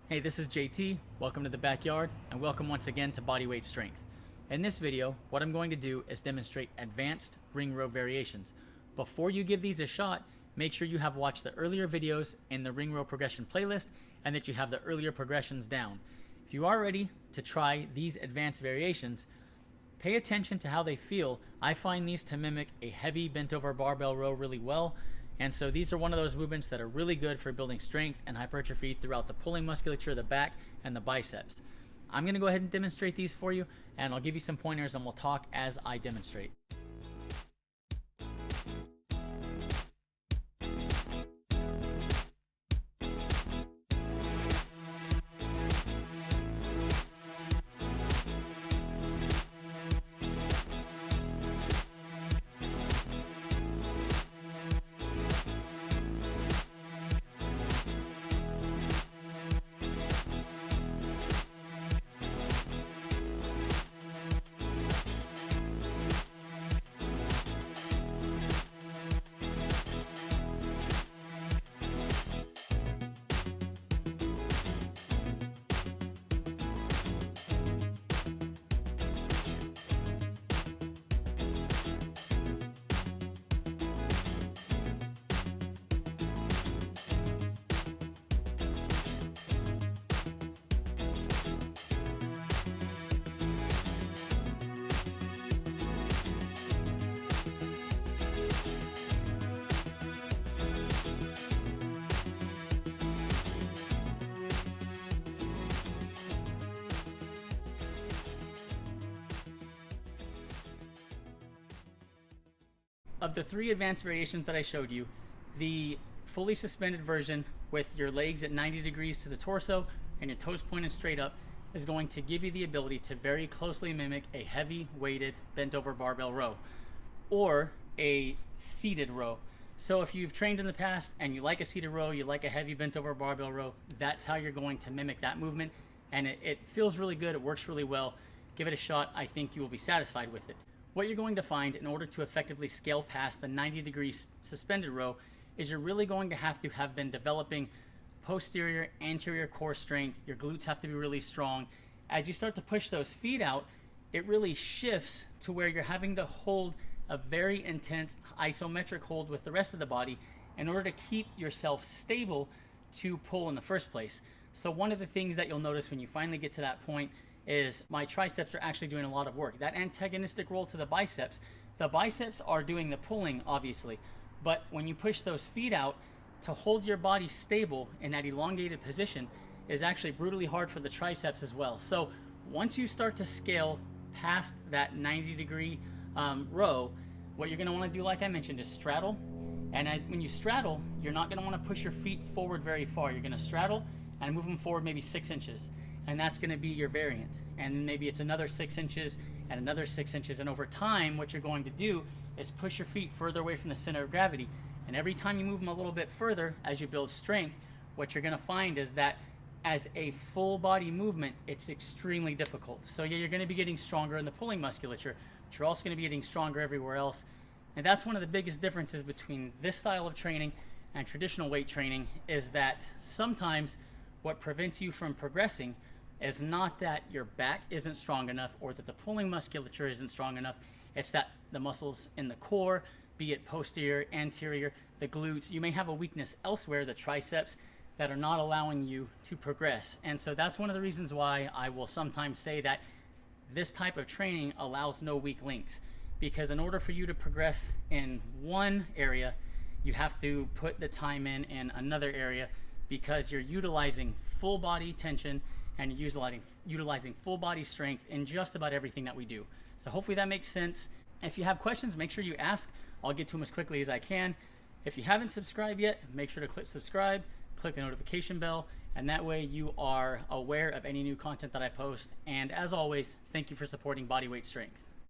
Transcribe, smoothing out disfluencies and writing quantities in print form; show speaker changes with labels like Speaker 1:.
Speaker 1: Hey, this is JT. Welcome to the backyard and welcome once again to Bodyweight Strength. In this video, what I'm going to do is demonstrate advanced ring row variations. Before you give these a shot, make sure you have watched the earlier videos in the ring row progression playlist and that you have the earlier progressions down. If you are ready to try these advanced variations, pay attention to how they feel. I find these to mimic a heavy bent over barbell row really well. And so these are one of those movements that are really good for building strength and hypertrophy throughout the pulling musculature, the back, and the biceps. I'm going to go ahead and demonstrate these for you, and I'll give you some pointers and we'll talk as I demonstrate. Of the three advanced variations that I showed you, the fully suspended version with your legs at 90 degrees to the torso and your toes pointed straight up is going to give you the ability to very closely mimic a heavy weighted bent over barbell row or a seated row. So if you've trained in the past and you like a seated row, you like a heavy bent over barbell row, that's how you're going to mimic that movement, and it feels really good, it works really well. Give it a shot. I think you will be satisfied with it. What you're going to find in order to effectively scale past the 90 degree suspended row is you're really going to have been developing posterior, anterior core strength. Your glutes have to be really strong. As you start to push those feet out, it really shifts to where you're having to hold a very intense isometric hold with the rest of the body in order to keep yourself stable to pull in the first place. So one of the things that you'll notice when you finally get to that point is my triceps are actually doing a lot of work. That antagonistic role to the biceps are doing the pulling, obviously. But when you push those feet out, to hold your body stable in that elongated position is actually brutally hard for the triceps as well. So once you start to scale past that 90 degree row, what you're gonna wanna do, like I mentioned, is straddle. And when you straddle, you're not gonna wanna push your feet forward very far. You're gonna straddle and move them forward maybe 6 inches. And that's going to be your variant. And then maybe it's another 6 inches and another 6 inches. And over time, what you're going to do is push your feet further away from the center of gravity. And every time you move them a little bit further as you build strength, what you're going to find is that as a full body movement, it's extremely difficult. So yeah, you're going to be getting stronger in the pulling musculature, but you're also going to be getting stronger everywhere else. And that's one of the biggest differences between this style of training and traditional weight training, is that sometimes what prevents you from progressing is not that your back isn't strong enough or that the pulling musculature isn't strong enough. It's that the muscles in the core, be it posterior, anterior, the glutes, you may have a weakness elsewhere, the triceps, that are not allowing you to progress. And so that's one of the reasons why I will sometimes say that this type of training allows no weak links. Because in order for you to progress in one area, you have to put the time in another area, because you're utilizing full body tension and utilizing full body strength in just about everything that we do. So hopefully that makes sense. If you have questions, make sure you ask. I'll get to them as quickly as I can. If you haven't subscribed yet, make sure to click subscribe, click the notification bell, and that way you are aware of any new content that I post. And as always, thank you for supporting Bodyweight Strength.